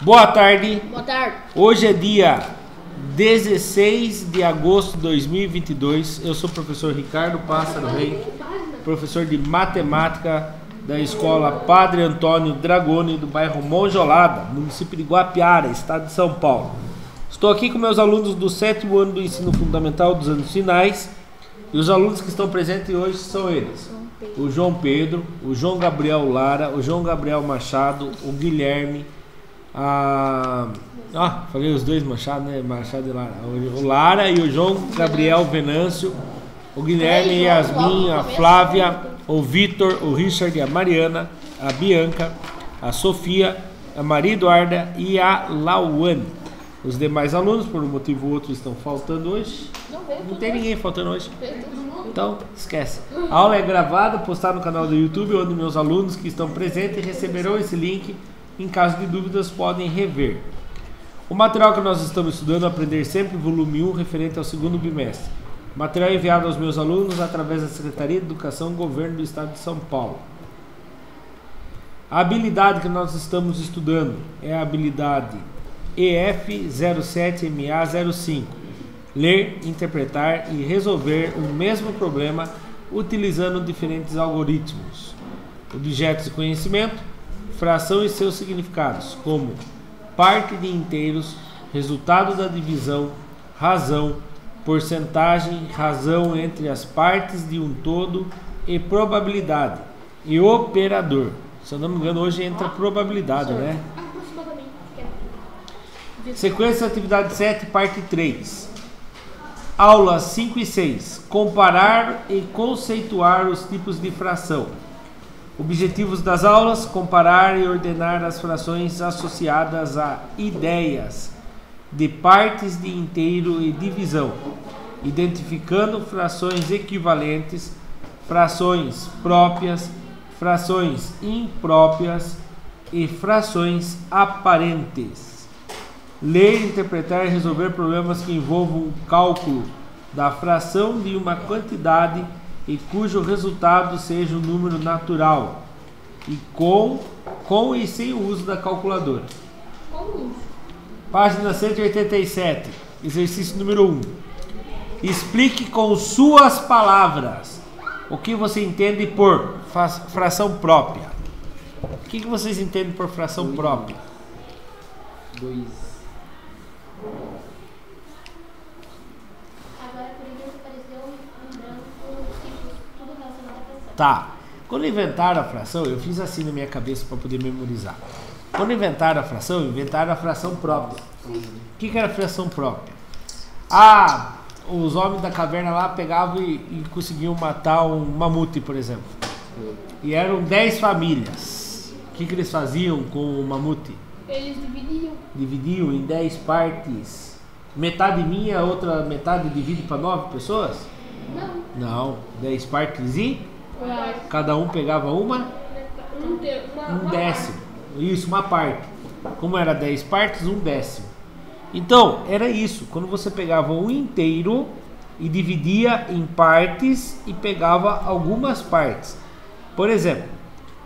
Boa tarde. Boa tarde. Hoje é dia 16 de agosto de 2022. Eu sou o professor Ricardo Pássaro Rei, professor de matemática da escola Padre Antônio Dragoni, do bairro Monjolada, município de Guapiara, estado de São Paulo. Estou aqui com meus alunos do 7º ano do ensino fundamental dos anos finais. E os alunos que estão presentes hoje são eles: o João Pedro, o João Gabriel Lara, o João Gabriel Machado, o Guilherme, falei os dois Machado, né? Machado e Lara. O Lara e o João Gabriel Venâncio, o Guilherme e Yasmin, a Flávia, o Vitor, o Richard, a Mariana, a Bianca, a Sofia, a Maria Eduarda e a Lauane. Os demais alunos, por um motivo ou outro, estão faltando hoje. Não tem ninguém faltando hoje. Então, esquece. A aula é gravada, postada no canal do YouTube, onde meus alunos que estão presentes receberão esse link. Em caso de dúvidas, podem rever. O material que nós estamos estudando é Aprender Sempre, volume 1, referente ao segundo bimestre. O material é enviado aos meus alunos através da Secretaria de Educação e Governo do Estado de São Paulo. A habilidade que nós estamos estudando é a habilidade EF07MA05. Ler, interpretar e resolver o mesmo problema utilizando diferentes algoritmos. Objetos de conhecimento, fração e seus significados, como parte de inteiros, resultado da divisão, razão, porcentagem, razão entre as partes de um todo e probabilidade. E operador. Se eu não me engano, hoje entra probabilidade, né? Sequência de atividade 7, parte 3. Aulas 5 e 6. Comparar e conceituar os tipos de fração. Objetivos das aulas: comparar e ordenar as frações associadas a ideias de partes de inteiro e divisão, identificando frações equivalentes, frações próprias, frações impróprias e frações aparentes. Ler, interpretar e resolver problemas que envolvam o cálculo da fração de uma quantidade e cujo resultado seja um número natural, e com e sem o uso da calculadora. Página 187, exercício número 1. Explique com suas palavras o que você entende por fração própria. O que vocês entendem por fração própria? 2. Agora, por exemplo, apareceu um branco, tipo, tudo relacionado à fração. Tá. Quando inventaram a fração, eu fiz assim na minha cabeça para poder memorizar. Quando inventaram a fração própria. O que era a fração própria? Os homens da caverna lá pegavam e conseguiam matar um mamute, por exemplo. E eram 10 famílias. O que eles faziam com o mamute? Eles Dividiam em 10 partes. Metade minha, a outra metade divide para 9 pessoas? Não. 10 partes e cada um pegava um décimo. Isso, uma parte. Como era 10 partes, um décimo. Então, era isso. Quando você pegava um inteiro e dividia em partes e pegava algumas partes. Por exemplo,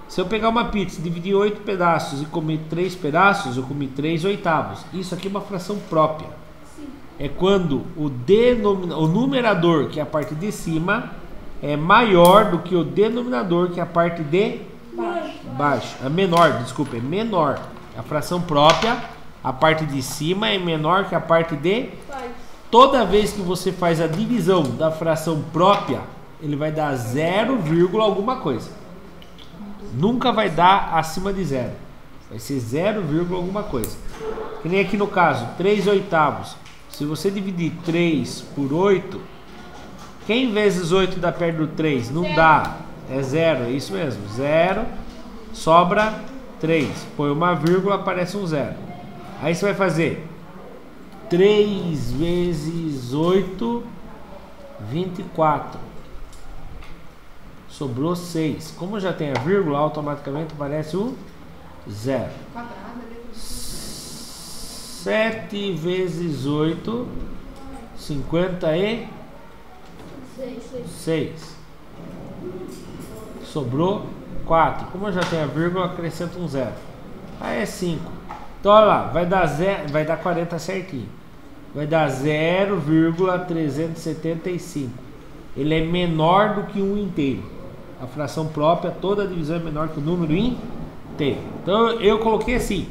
se eu pegar uma pizza, dividir em 8 pedaços e comer 3 pedaços, eu comi 3 oitavos. Isso aqui é uma fração própria. Sim. É quando o numerador, que é a parte de cima, é maior do que o denominador, que é a parte de baixo. É menor. A fração própria, a parte de cima é menor que a parte de baixo. Toda vez que você faz a divisão da fração própria, ele vai dar 0, alguma coisa. Nunca vai dar acima de 0. Vai ser 0, alguma coisa. Que nem aqui no caso, 3 oitavos. Se você dividir 3 por 8, quem vezes 8 dá perto do 3? Não dá. É 0, é isso mesmo. 0, sobra 3. Põe uma vírgula, aparece um 0. Aí você vai fazer 3 vezes 8, 24. Sobrou 6. Como já tem a vírgula, automaticamente aparece um 0. 7 vezes 8, 56. Sobrou 4. Como já tem a vírgula, acrescenta um 0. Aí é 5. Então, olha lá, vai dar 40 certinho. Vai dar 0,375. Ele é menor do que 1 inteiro. A fração própria, toda divisão é menor que o número inteiro. Então, eu coloquei assim.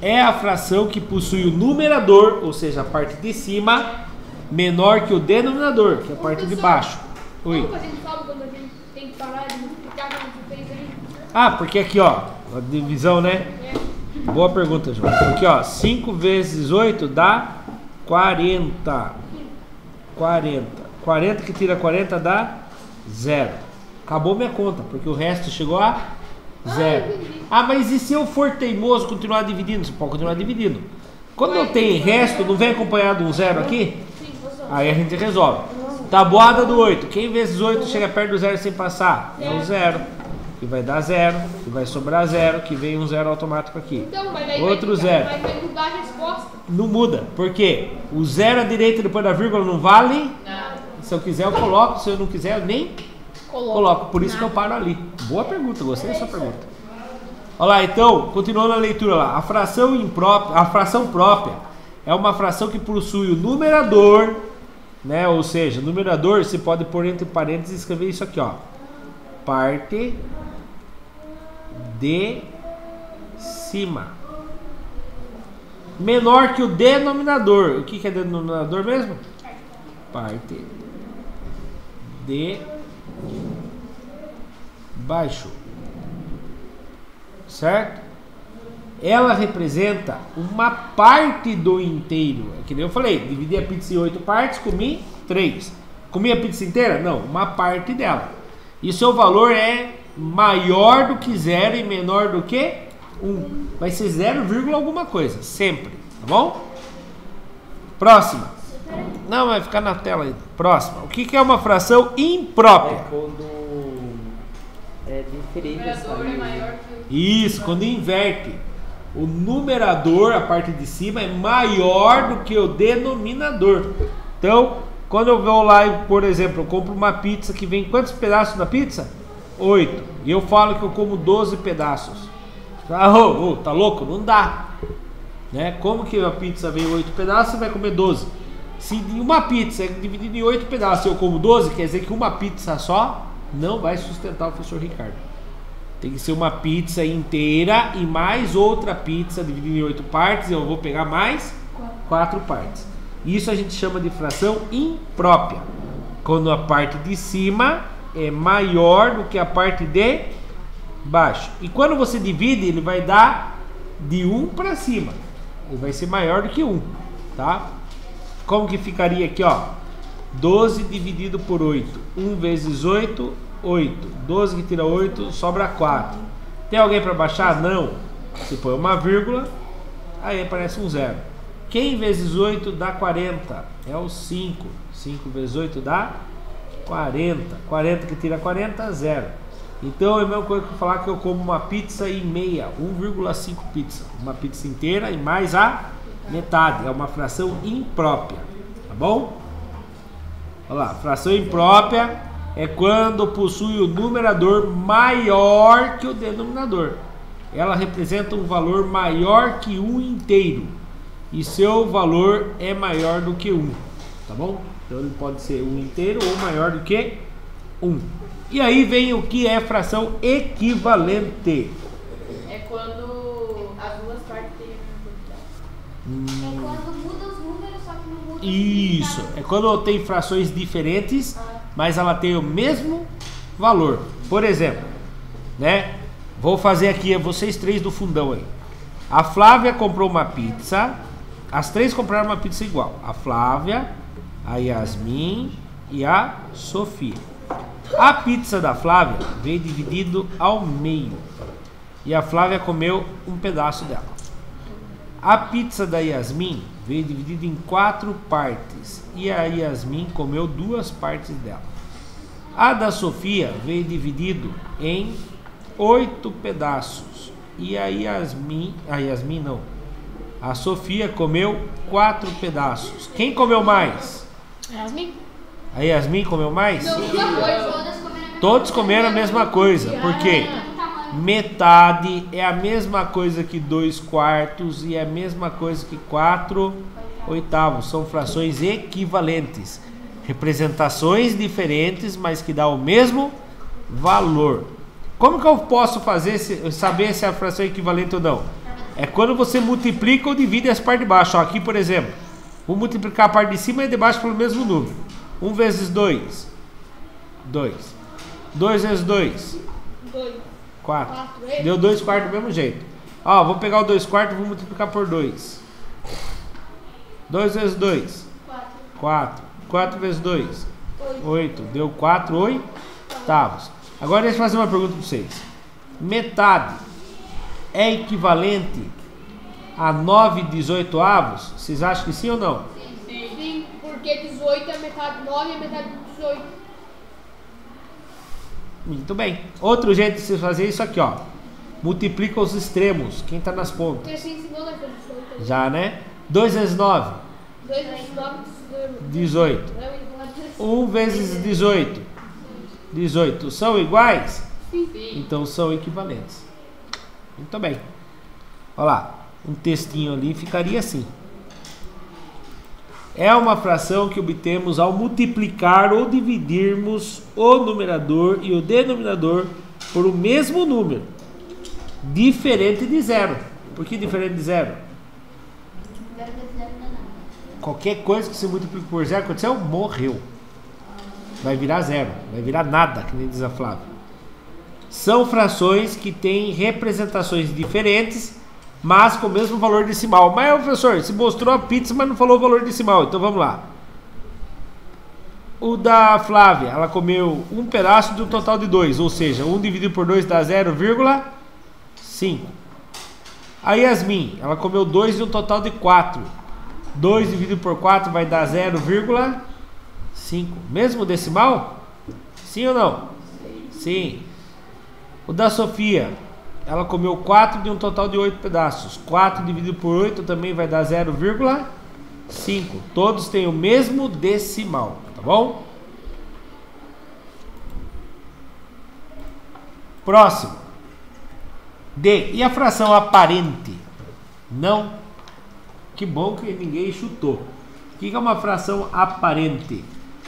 É a fração que possui o numerador, ou seja, a parte de cima, menor que o denominador, que é a parte de baixo. Oi. Como que a gente sabe quando a gente tem que parar de multiplicar como você fez aí? Ah, porque aqui, ó, a divisão, né? Boa pergunta, João. Porque, ó, 5 vezes 8 dá 40. 40 que tira 40 dá 0. Acabou minha conta, porque o resto chegou a 0. Ah, mas e se eu for teimoso continuar dividindo? Você pode continuar dividindo. Quando eu tenho resto, não vem acompanhado um 0 aqui? Aí a gente resolve. Tabuada do 8. Quem vezes 8 chega perto do 0 sem passar? É o 0. Que vai dar 0. Que vai sobrar 0. Que vem um 0 automático aqui. Então, mas daí Outro 0. vai mudar a resposta. Não muda. Por quê? O 0 à direita depois da vírgula não vale? Não. Se eu quiser eu coloco. Se eu não quiser eu nem coloco. Por isso que eu paro ali. Boa pergunta. Gostei dessa pergunta. Olha lá, então, continuando a leitura lá. A fração própria é uma fração que possui o numerador, né? Ou seja, o numerador você pode pôr entre parênteses e escrever isso aqui, ó. Parte de cima. Menor que o denominador. O que é denominador mesmo? Parte de baixo. Certo? Ela representa uma parte do inteiro. É que nem eu falei, dividi a pizza em 8 partes, comi 3. Comi a pizza inteira? Não, uma parte dela. E seu valor é maior do que 0 e menor do que 1. Vai ser 0, alguma coisa, sempre, tá bom? Próxima. Não, vai ficar na tela aí. Próxima. O que é uma fração imprópria? É quando é diferente O essa numerador é linha. maior que o... Isso, quando inverte. O numerador, a parte de cima, é maior do que o denominador. Então, quando eu vou lá e, por exemplo, eu compro uma pizza que vem quantos pedaços da pizza? 8. E eu falo que eu como 12 pedaços. Ah, tá louco? Não dá. Né? Como que a pizza vem 8 pedaços e vai comer 12? Se uma pizza é dividida em 8 pedaços e eu como 12, quer dizer que uma pizza só não vai sustentar o professor Ricardo. Tem que ser uma pizza inteira e mais outra pizza dividida em 8 partes. Eu vou pegar mais 4 partes. Isso a gente chama de fração imprópria. Quando a parte de cima é maior do que a parte de baixo. E quando você divide, ele vai dar de 1 para cima. Ele vai ser maior do que 1, tá? Como que ficaria aqui, ó? 12 dividido por 8. 1 vezes 8, 8. 12 que tira 8, sobra 4. Tem alguém para baixar? Não. Você põe uma vírgula, aí aparece um 0. Quem vezes 8 dá 40? É o 5. 5 vezes 8 dá 40. 40 que tira 40, 0. Então é a mesma coisa que eu falar que eu como uma pizza e meia. 1,5 pizza. Uma pizza inteira e mais a metade. É uma fração imprópria. Tá bom? Olha lá. Fração imprópria é quando possui o numerador maior que o denominador. Ela representa um valor maior que 1 inteiro. E seu valor é maior do que 1. Tá bom? Então ele pode ser 1 inteiro ou maior do que 1. E aí vem o que é fração equivalente. É quando as duas partes têm a mesma quantidade. É quando muda os números, só que não muda o Isso. significado. É quando tem frações diferentes, mas ela tem o mesmo valor. Por exemplo, né? Vou fazer aqui vocês três do fundão aí. A Flávia comprou uma pizza. As três compraram uma pizza igual. A Flávia, a Yasmin e a Sofia. A pizza da Flávia veio dividido ao meio. E a Flávia comeu um pedaço dela. A pizza da Yasmin veio dividida em 4 partes. E a Yasmin comeu 2 partes dela. A da Sofia veio dividido em 8 pedaços. E a Sofia comeu 4 pedaços. Quem comeu mais? Yasmin? A Yasmin comeu mais? Não, Sim. todas comeram a mesma Todos comeram a mesma coisa. Por quê? tamanho. Metade é a mesma coisa que 2 quartos e é a mesma coisa que 4 oitavos. São frações equivalentes. Representações diferentes, mas que dá o mesmo valor. Como que eu posso saber se a fração é equivalente ou não? É quando você multiplica ou divide as partes de baixo. Ó, aqui, por exemplo, vou multiplicar a parte de cima e de baixo pelo mesmo número. 1 vezes 2, 2. 2 vezes 2, 4. Deu 2 quartos do mesmo jeito. Ó, vou pegar o 2 quartos e vou multiplicar por 2. 2 vezes 2, 4. 4 vezes 2, 8. Deu 4 oitavos. Agora deixa eu fazer uma pergunta para vocês. Metade é equivalente a 9/18avos? Vocês acham que sim ou não? Sim, porque 18 é metade, 9 é metade de 18. Muito bem. Outro jeito de você fazer isso aqui, ó. Multiplica os extremos. Quem está nas pontas? Você ensinou na coisa 18. Já, né? 2 vezes 9, 2 vezes 9, 18. 1 vezes 18, 18. São iguais? Sim. Então são equivalentes. Muito bem. Olha lá. Um textinho ali ficaria assim. É uma fração que obtemos ao multiplicar ou dividirmos o numerador e o denominador por o mesmo número, diferente de zero. Por que diferente de zero? 0 vezes 0 não é nada. Qualquer coisa que você multiplique por zero, aconteceu, morreu. Vai virar zero, vai virar nada, que nem diz a Flávia. São frações que têm representações diferentes, mas com o mesmo valor decimal. Mas, professor, você mostrou a pizza, mas não falou o valor decimal. Então vamos lá. O da Flávia, ela comeu um pedaço de um total de 2, ou seja, 1 dividido por 2 dá 0,5. A Yasmin, ela comeu 2 de um total de 4. 2 dividido por 4 vai dar 0,5. Mesmo decimal? Sim ou não? Sim. O da Sofia, ela comeu 4 de um total de 8 pedaços. 4 dividido por 8 também vai dar 0,5. Todos têm o mesmo decimal, tá bom? Próximo. D. E a fração aparente? Não. Que bom que ninguém chutou. O que é uma fração aparente?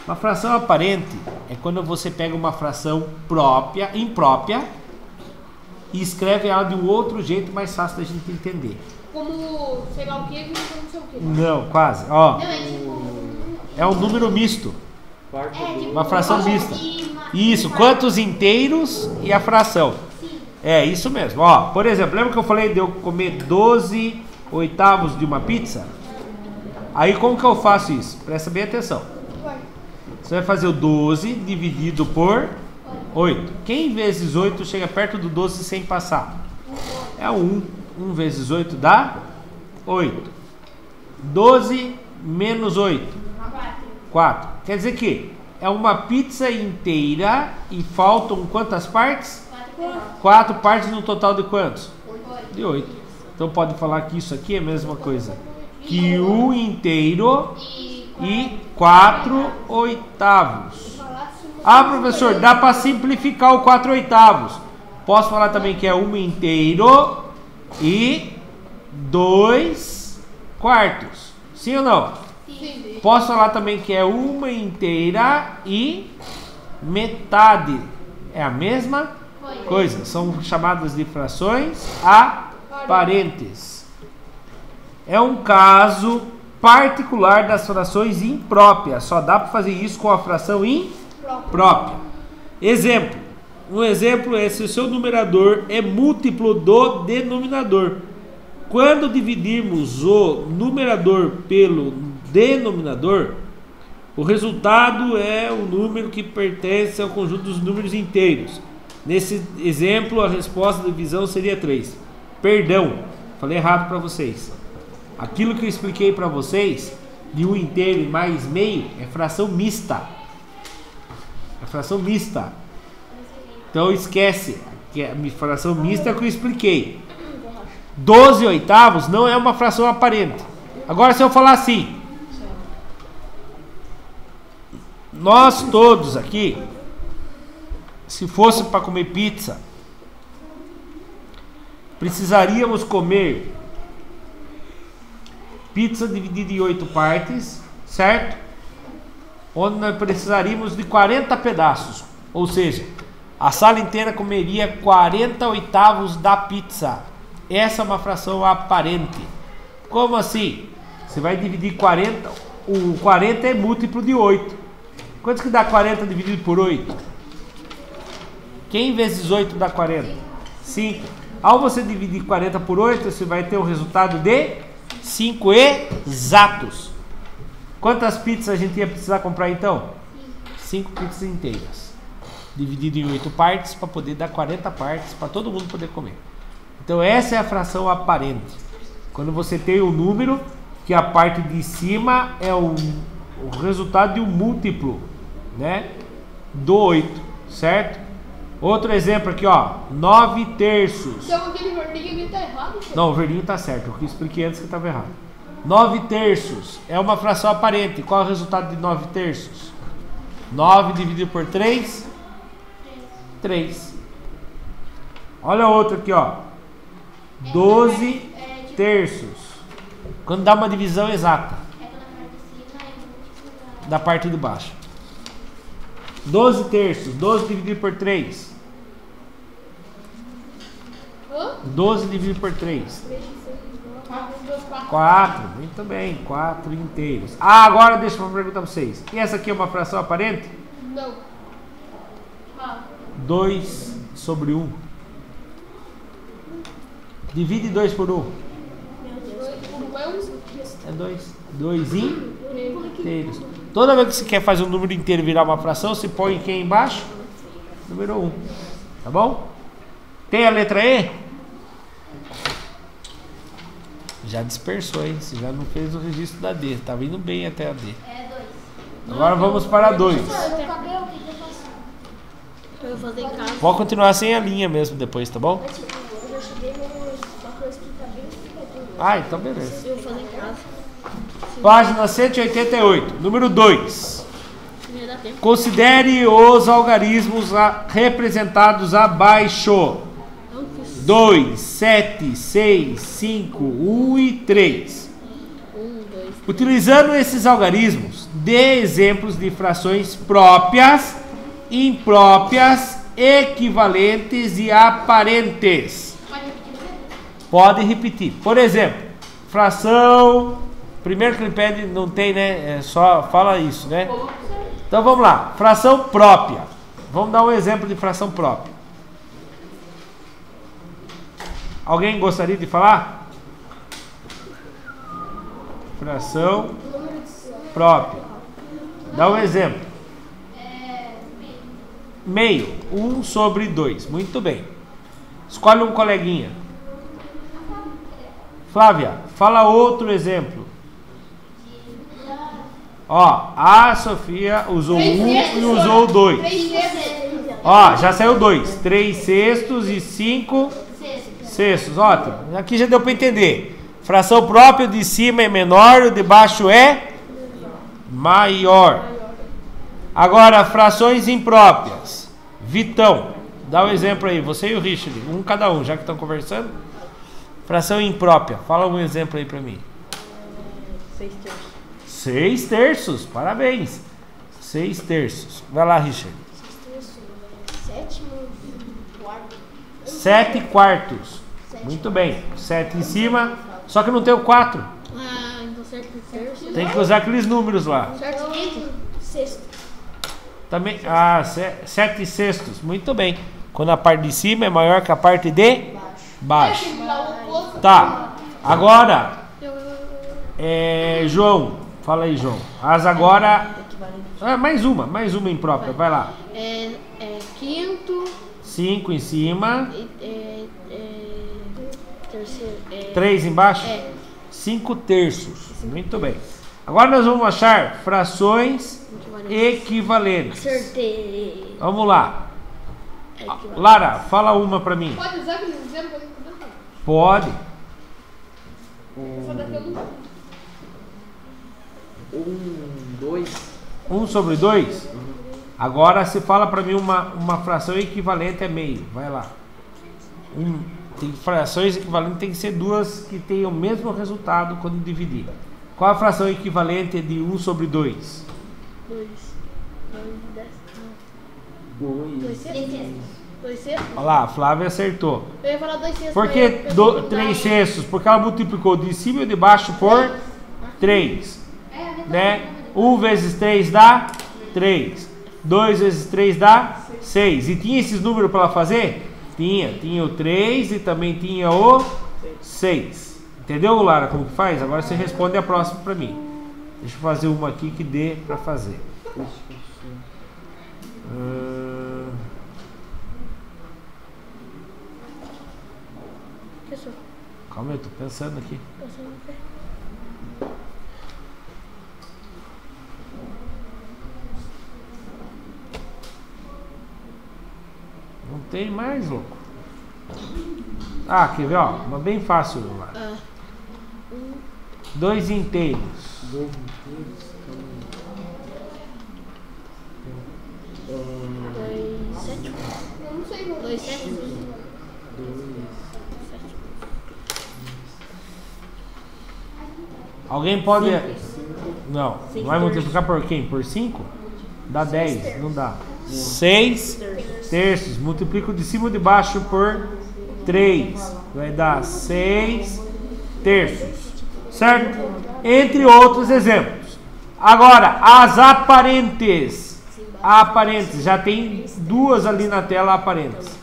Uma fração aparente é quando você pega uma fração própria, imprópria, e escreve ela de um outro jeito mais fácil da gente entender. Como sei lá o que, não sei o que. Não, quase. Ó, Não, é tipo. é um número misto. Quarto É, do... tipo, Uma fração mista. e Isso, quantos inteiros e a fração. Sim. É, isso mesmo. Ó, por exemplo, lembra que eu falei de eu comer 12 oitavos de uma pizza? Aí como que eu faço isso? Presta bem atenção. Você vai fazer o 12 dividido por 8. Quem vezes 8 chega perto do 12 sem passar? É 1. 1 vezes 8 dá 8. 12 menos 8. 4. Quer dizer que é uma pizza inteira e faltam quantas partes? 4 partes no total de quantos? De 8. Então pode falar que isso aqui é a mesma coisa que 1 inteiro e 4 oitavos. Ah, professor, dá para simplificar o 4 oitavos. Posso falar também que é 1 inteiro e 2 quartos. Sim ou não? Sim. Posso falar também que é 1 inteira e metade. É a mesma coisa. São chamadas de frações aparentes. É um caso particular das frações impróprias. Só dá para fazer isso com a fração imprópria. Exemplo. Um exemplo é se o seu numerador é múltiplo do denominador. Quando dividirmos o numerador pelo denominador, o resultado é o número que pertence ao conjunto dos números inteiros. Nesse exemplo, a resposta da divisão seria 3. Perdão, falei errado para vocês. Aquilo que eu expliquei para vocês, de 1 inteiro e mais meio, é fração mista. É fração mista. Então esquece, que a fração mista é o que eu expliquei. 12 oitavos não é uma fração aparente. Agora se eu falar assim, nós todos aqui, se fosse para comer pizza, precisaríamos comer pizza dividida em 8 partes, certo? Onde nós precisaríamos de 40 pedaços. Ou seja, a sala inteira comeria 40 oitavos da pizza. Essa é uma fração aparente. Como assim? Você vai dividir 40. O 40 é múltiplo de 8. Quanto que dá 40 dividido por 8? Quem vezes 8 dá 40? 5. Ao você dividir 40 por 8, você vai ter o resultado de 5 exatos. Quantas pizzas a gente ia precisar comprar então? 5 pizzas inteiras. Dividido em 8 partes para poder dar 40 partes para todo mundo poder comer. Então essa é a fração aparente. Quando você tem um número que a parte de cima é o resultado de um múltiplo, né, do 8, certo? Outro exemplo aqui, ó, 9 terços. Então aquele verdinho ali tá errado? Não, o verdinho tá certo, eu expliquei antes que estava errado. 9 terços é uma fração aparente. Qual é o resultado de 9 terços? 9 dividido por 3? 3. Olha outro aqui, ó. 12 terços. Quando dá uma divisão exata da parte de baixo. 12 terços. 12 dividido por 3. 12 dividido por 3. 4. Muito bem. 4 inteiros. Ah, agora deixa eu perguntar pra vocês. E essa aqui é uma fração aparente? Não. 2 sobre 1. Divide 2 por 1. É 2. 2 inteiros. Toda vez que você quer fazer um número inteiro virar uma fração, você põe quem embaixo? Número 1. Tá bom? Tem a letra E? Já dispersou, hein? Você já não fez o registro da D. Tá vindo bem até a D. É 2. Agora vamos para 2. Meu cabelo, o que eu faço? Eu vou fazer em casa. Pode continuar sem a linha mesmo depois, tá bom? Eu já cheguei numa coisa que tá bem explicadinho. Ah, então beleza. Eu vou fazer em casa. Página 188, número 2. Não dá tempo. Considere os algarismos representados abaixo. 2, 7, 6, 5, 1 e 3. 1, 2. Utilizando esses algarismos, dê exemplos de frações próprias, impróprias, equivalentes e aparentes. Pode repetir. Por exemplo, fração. Primeiro que ele pede não tem, né? É só fala isso, né? Então vamos lá. Fração própria. Vamos dar um exemplo de fração própria. Alguém gostaria de falar? Fração própria. Dá um exemplo. Meio. 1 sobre 2. Muito bem. Escolhe um coleguinha. Flávia, fala outro exemplo. Ó, a Sofia usou 1 e usou 2. 3 sextos. Ó, já saiu 2. 3 sextos e 5 sextos. Ótimo. Aqui já deu para entender. Fração própria, de cima é menor, o de baixo é maior. Agora, frações impróprias. Vitão, dá um exemplo aí. Você e o Richard, um cada um, já que estão conversando. Fração imprópria. Fala um exemplo aí para mim. 6 terços. 6 terços, parabéns. 6 terços. Vai lá, Richard. 7 quartos. Muito bem. 7 em cima. Só que não tem o 4. Ah, então certo terço. Tem que usar aqueles números lá. Certo quinto. Sexto. Também. Ah, 7 sextos. Muito bem. Quando a parte de cima é maior que a parte de baixo. Tá. Agora, João. Fala aí, João. As agora. Mais uma imprópria. Vai lá. Quinto. 5 em cima. Terceiro. 3 embaixo? 5 terços. Muito bem. Agora nós vamos achar frações equivalentes. Acertei. Vamos lá. Lara, fala uma pra mim. Pode usar aqueles exemplos? Pode. Essa daqui eu não. 2. 1 sobre 2? Agora se fala pra mim uma fração equivalente é meio. Vai lá. Tem frações equivalentes, tem que ser duas que tenham o mesmo resultado quando dividir. Qual a fração equivalente de 1 sobre 2? 2. 2 Três sextos. sextos. 2 sextos? Olha lá, a Flávia acertou. Eu ia falar 2 sextos. Por que 3 sextos? Porque ela multiplicou de cima e de baixo por 3. Né? 1 vezes 3 dá 3. 2 vezes 3 dá 6. E tinha esses números para ela fazer? Tinha o 3 e também tinha o 6. Entendeu, Lara, como que faz? Agora você responde a próxima para mim. Deixa eu fazer uma aqui que dê para fazer. Calma, eu tô pensando aqui. Não tem mais, louco. Ah, quer ver, ó? Uma bem fácil lá. 2 inteiros. 2 inteiros. 2 sétimos. Eu não sei. 2 sétimos. 2. Alguém pode... Não. Seis Vai terços. multiplicar por quem? Por 5? Dá 10. Não dá. 6 terços. Multiplico de cima e de baixo por 3. Vai dar 6 terços. Certo? Entre outros exemplos. Agora, as aparentes. Aparentes. Já tem duas ali na tela aparentes.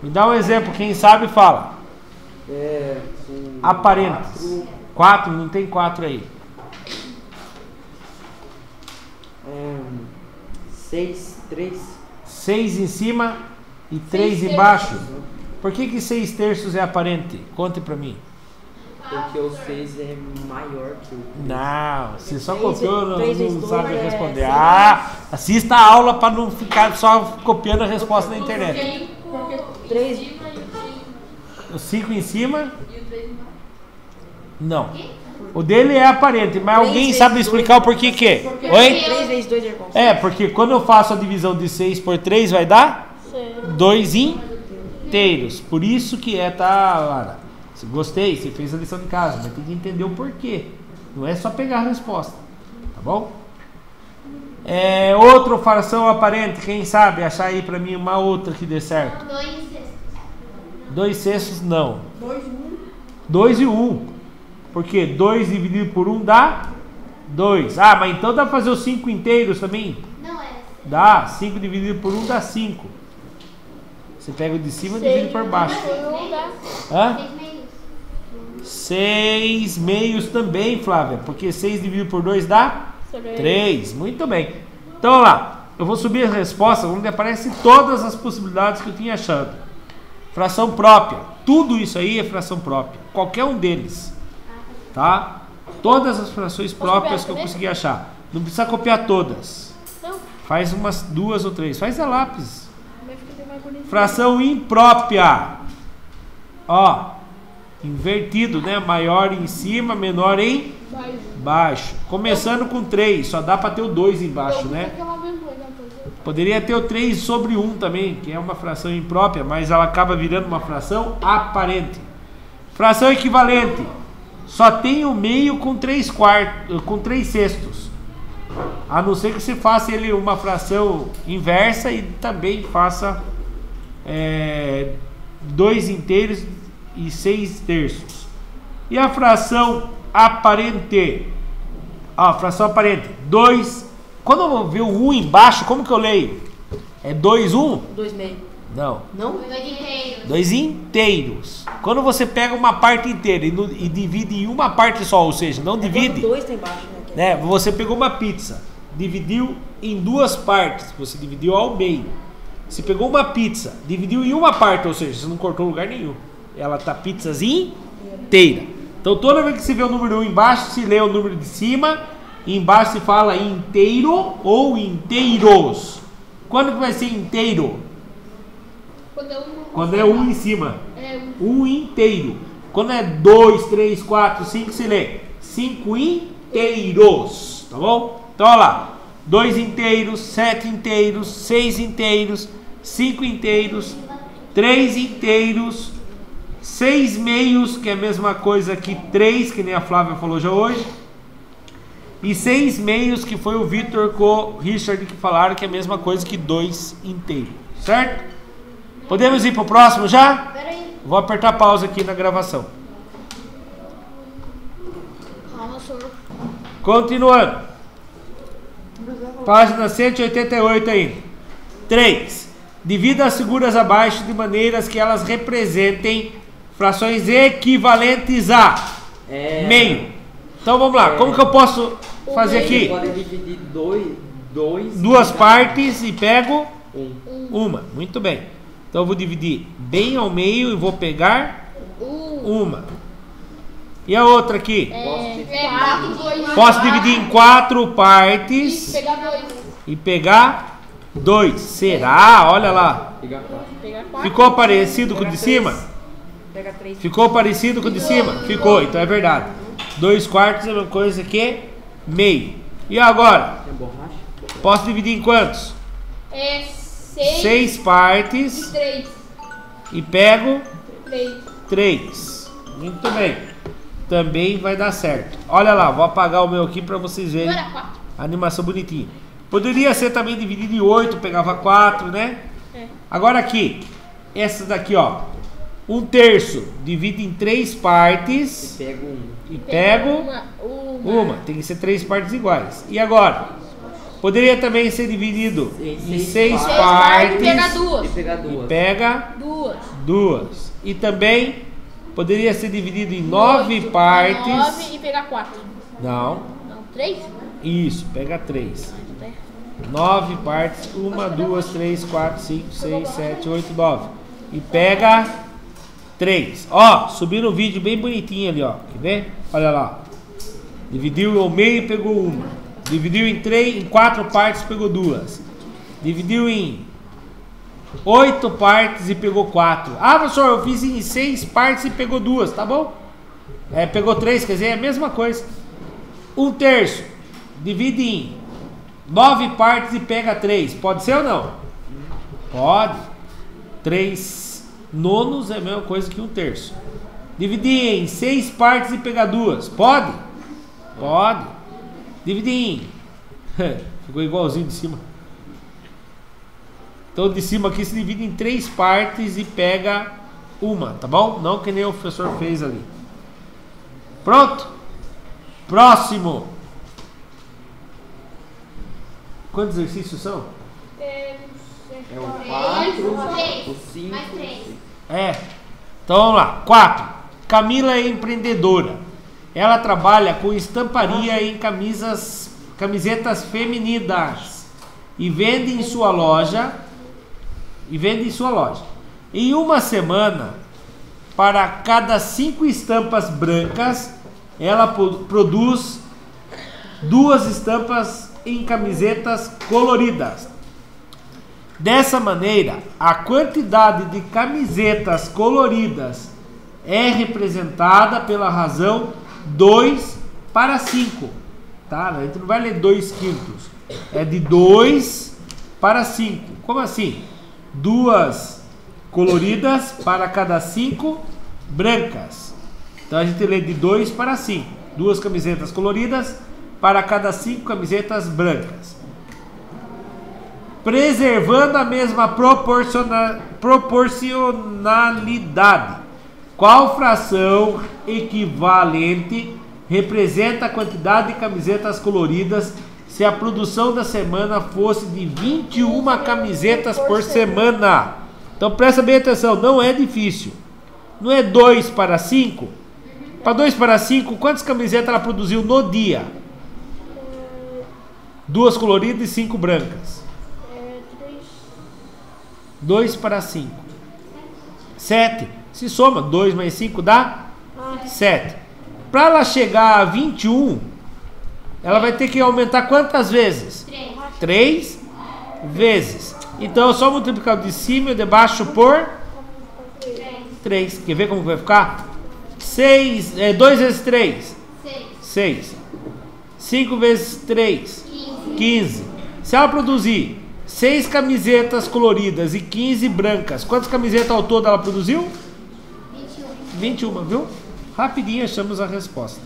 Me dá um exemplo. Quem sabe fala. Aparentes. 4, não tem 4 aí. 6, 3. 6 em cima e 3 embaixo. Por que 6 terços é aparente? Conte pra mim. Porque o 6 é maior que o 3. Não, você só Três- copiou, não, três vezes não dois sabe é responder. seis. Ah, assista a aula pra não ficar só copiando a resposta na internet. 3. O 5 em cima? Não. O dele é aparente, mas alguém vezes sabe dois. explicar o porquê que é? Oi? 3 vezes 2 é igual. É, porque quando eu faço a divisão de 6 por 3 vai dar 2 inteiros. Por isso que tá, Lara. Gostei, você fez a lição de casa, mas tem que entender o porquê. Não é só pegar a resposta. Tá bom? Outra fração aparente, quem sabe achar aí pra mim uma outra que dê certo. 2 sextos. 2 sextos não. 2 e 1. Porque 2 dividido por 1 dá 2. Ah, mas então dá pra fazer os 5 inteiros também? Não é. Dá. 5 dividido por 1 dá 5. Você pega o de cima e divide por baixo. Hã? 6 meios. 6 meios também, Flávia. Porque 6 dividido por 2 dá 3. Muito bem. Então, olha lá. Eu vou subir as respostas onde aparecem todas as possibilidades que eu tinha achado. Fração própria. Tudo isso aí é fração própria. Qualquer um deles. Tá? Todas as frações próprias que eu consegui achar. Não precisa copiar todas. Não. Faz umas 2 ou 3. Faz a lápis. Vai ficar mais bonito. Fração imprópria. Ó. Invertido, né? Maior em cima, menor em Vai. baixo. Começando com 3. Só dá para ter o 2 embaixo, né? Poderia ter o 3 sobre 1 também, que é uma fração imprópria, mas ela acaba virando uma fração aparente. Fração equivalente. Só tem o meio com 3 quartos, com 3 sextos. A não ser que você faça ele uma fração inversa e também faça 2 inteiros e 6 terços. E a fração aparente? A fração aparente. 2. Quando eu ver o 1 embaixo, como que eu leio? É 2, 1? 2 meio. Não. Não? 2 inteiros. 2 inteiros. Quando você pega uma parte inteira e divide em uma parte só, ou seja, não divide, 2 tá embaixo, né? né? Você pegou uma pizza, dividiu em 2 partes, você dividiu ao meio. Você pegou uma pizza, dividiu em uma parte, ou seja, você não cortou lugar nenhum. Ela tá pizzas inteira. Então toda vez que você vê o número 1 embaixo, se lê o número de cima, e embaixo se fala inteiro ou inteiros. Quando que vai ser inteiro? Quando é 1 em cima. É 1 inteiro. Quando é 2, 3, 4, 5, se lê 5 inteiros. Tá bom? Então olha lá. 2 inteiros, 7 inteiros, 6 inteiros, 5 inteiros 3 inteiros, 6 meios, que é a mesma coisa que 3, que nem a Flávia falou já hoje, e 6 meios, que foi o Vitor com o Richard que falaram que é a mesma coisa que 2 inteiros, certo? Podemos ir para o próximo já? Pera aí. Vou apertar pausa aqui na gravação. Calma, senhor. Continuando. Página 188 ainda. 3. Divida as figuras abaixo de maneiras que elas representem frações equivalentes a meio. Então vamos lá. Como que eu posso fazer aqui? Pode dividir dois Duas partes e pego um. uma. Muito bem. Então eu vou dividir bem ao meio e vou pegar uma. E a outra aqui? Posso dividir em 4 partes e pegar 2. Será? Olha lá. Pegar 4. Ficou parecido com o de cima? Pega 3. Ficou parecido com o de cima? Ficou, então é verdade. 2 quartos é uma coisa que meio. E agora? É borracha? Posso dividir em quantos? 6 partes 3. e pego 3. 3. Muito bem. Também vai dar certo. Olha lá, vou apagar o meu aqui para vocês verem a animação bonitinha. Poderia ser também dividido em 8, pegava 4, né? Agora aqui, essa daqui, ó. 1/3 divide em 3 partes Pego um. e pego uma. Tem que ser 3 partes iguais. E agora? Poderia também ser dividido em 6 partes E pegar e duas. pega 2. E também poderia ser dividido em 9 partes. 9 e pegar 4. Não. Não, 3? Isso, pega 3. 9 partes. 1, 2, 3, 4, 5, 6, 7, 8, 9. E pega 3. Ó, subiram um vídeo bem bonitinho ali, ó. Quer ver? Olha lá. Dividiu ao meio e pegou uma. Dividiu em 4 partes e pegou 2. Dividiu em 8 partes e pegou 4. Ah, professor, eu fiz em 6 partes e pegou 2, tá bom? Pegou 3, quer dizer, é a mesma coisa. 1/3 divide em 9 partes e pega 3. Pode ser ou não? Pode. 3 nonos é a mesma coisa que 1/3. Dividir em 6 partes e pegar 2. Pode? Pode. Dividir em... Ficou igualzinho de cima. Então de cima aqui se divide em 3 partes e pega uma, tá bom? Não que nem o professor fez ali. Pronto? Próximo. Quantos exercícios são? É o 4, o 5. Mais 3. Então vamos lá. 4. Camila é empreendedora. Ela trabalha com estamparia em camisetas femininas e vende em sua loja. Em uma semana, para cada 5 estampas brancas, ela produz 2 estampas em camisetas coloridas. Dessa maneira, a quantidade de camisetas coloridas é representada pela razão 2/5, tá? A gente não vai ler 2/5, é de 2/5. Como assim? 2 coloridas para cada 5 brancas. Então a gente lê de 2/5. 2 camisetas coloridas para cada 5 camisetas brancas. Preservando a mesma proporcionalidade. Qual fração equivalente representa a quantidade de camisetas coloridas se a produção da semana fosse de 21 camisetas por semana? Então presta bem atenção, não é difícil. Não é 2/5? Para 2/5, quantas camisetas ela produziu no dia? 2 coloridas e 5 brancas. 2/5. 7. Se soma, 2 mais 5 dá 7. Para ela chegar a 21, ela vai ter que aumentar quantas vezes? 3 vezes. Então é só multiplicar o de cima e o de baixo por 3. Quer ver como vai ficar? 2 vezes 3? 6. 5 vezes 3? 15. Se ela produzir 6 camisetas coloridas e 15 brancas. Quantas camisetas ao todo ela produziu? 21, viu? Rapidinho achamos a resposta.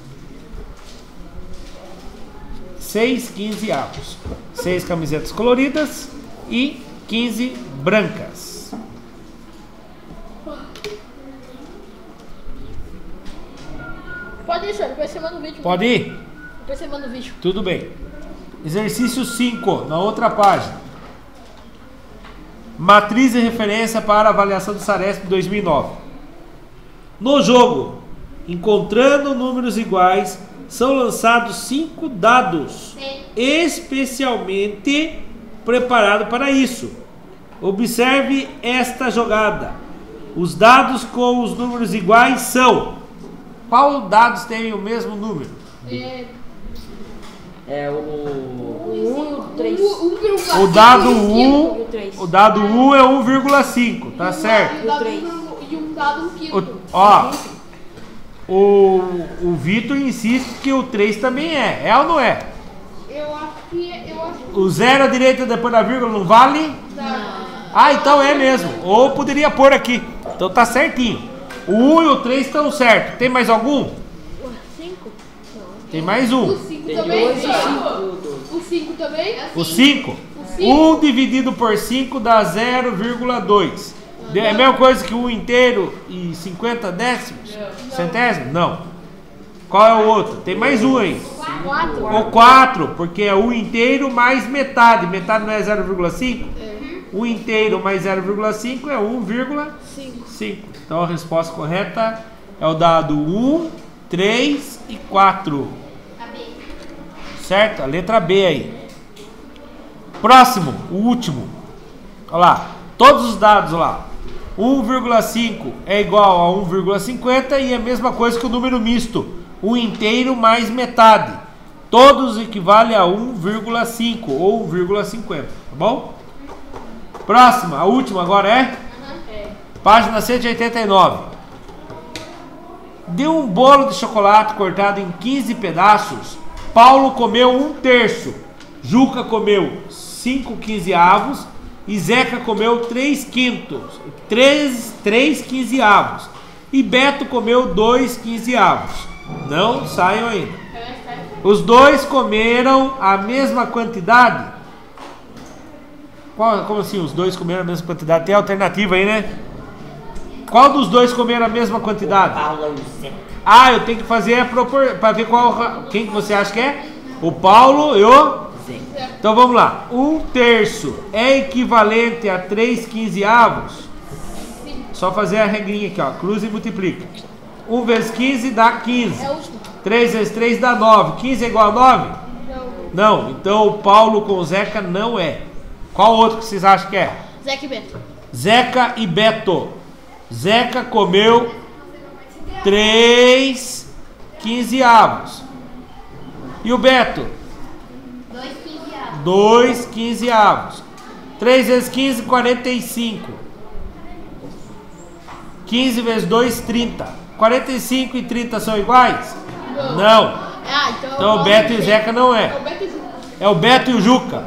6 15avos. 6 camisetas coloridas e 15 brancas. Pode ir, senhor. Depois você manda o vídeo. Pode ir? Depois você manda o vídeo. Tudo bem. Exercício 5, na outra página. Matriz de referência para avaliação do Saresp 2009. No jogo, encontrando números iguais, são lançados 5 dados especialmente preparados para isso. Observe esta jogada. Os dados com os números iguais são... Qual dados tem o mesmo número? É o 1 e o 3. O dado 1, E o 3. o dado 1 é 1,5, tá certo? E um dado um quinto. Ó, o Vitor insiste que o 3 também é ou não é? Eu acho que... O 0 à direita depois da vírgula não vale? Não. Ah, então é mesmo. Ou poderia pôr aqui. Então tá certinho. O 1 e o 3 estão certos. Tem mais algum? 5? Tem mais um. O 5 Tem também? 2 e 5. O 5 também? O 5. O 5. 1 dividido por 5 dá 0,2. É a mesma coisa que 1 inteiro e 50 décimos? Centésimos? Não. Qual é o outro? Tem mais um aí. 4. O 4, porque é 1 inteiro mais metade. Metade não é 0,5? 1 inteiro mais 0,5 é 1,5. Então a resposta correta é o dado 1, 3 e 4. Certo? A letra B aí. Próximo, o último. Olha lá. Todos os dados lá. 1,5 é igual a 1,50 e é a mesma coisa que o número misto. 1 inteiro mais metade. Todos equivalem a 1,5 ou 1,50. Tá bom? Próxima, a última agora é? Página 189. De um bolo de chocolate cortado em 15 pedaços, Paulo comeu 1/3, Juca comeu 5 quinzeavos e Zeca comeu 3 quinzeavos e Beto comeu 2 quinzeavos. Não saiam ainda. Os dois comeram a mesma quantidade? Como assim os dois comeram a mesma quantidade? Tem alternativa aí, né? Qual dos dois comeram a mesma quantidade? Paulo e o Zeca. Ah, eu tenho que fazer a para ver quem que você acha que é? O Paulo e o Zeca. Então vamos lá. 1/3 é equivalente a 3 quinzeavos? Só fazer a regrinha aqui, ó. Cruza e multiplica. 1 vezes 15 dá 15. É o último. 3 vezes 3 dá 9. 15 é igual a 9? Não. Então o Paulo com o Zeca não é. Qual outro que vocês acham que é? Zeca e Beto. Zeca e Beto. Zeca comeu 3 quinzeavos. E o Beto? 2 quinzeavos. 3 vezes 15, 45. 15 vezes 2, 30. 45 e 30 são iguais? Não. Ah, Então o Beto e o Zeca não É é. o Beto e o Juca. É o Beto e o Juca.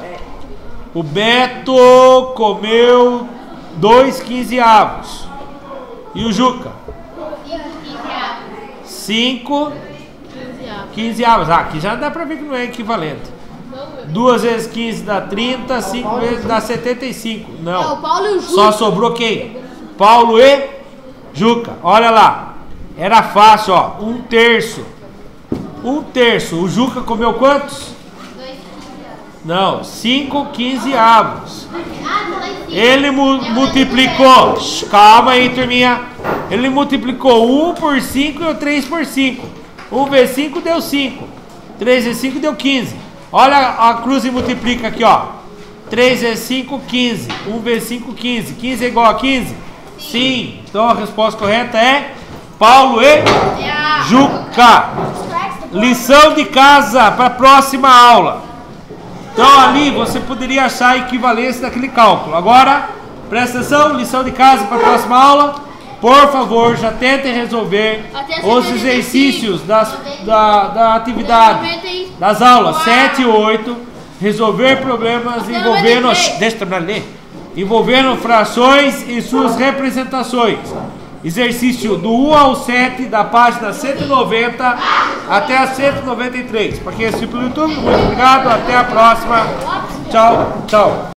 O Beto comeu 2 quinzeavos. E o Juca? 5 quinzeavos. Ah, aqui já dá pra ver que não é equivalente. 2 vezes 15 dá 30, 5 vezes dá 75. É o Não. Paulo e o Juca. Só sobrou quem? Paulo e Juca. Olha lá. Era fácil, ó. 1/3. 1/3. O Juca comeu quantos? Não, 5 quinzeavos. Ele multiplicou. Calma aí, turminha. Ele multiplicou 1 por 5 e o 3 por 5. 1 vezes 5 deu 5. 3 vezes 5 deu 15. Olha a cruz e multiplica aqui, ó. 3 vezes 5, 15. 1 vezes 5, 15. 15 é igual a 15? Sim. Então a resposta correta é Paulo e Juca. Lição de casa para a próxima aula. Então ali você poderia achar a equivalência daquele cálculo. Agora, presta atenção, lição de casa para a próxima aula. Por favor, já tentem resolver os exercícios da atividade, das aulas 7 e 8. Resolver problemas envolvendo... Deixa eu terminar de ler. Envolvendo frações e suas representações. Exercício do 1 ao 7, da página 190 até a 193. Para quem assistiu pelo YouTube, muito obrigado. Até a próxima. Tchau, tchau.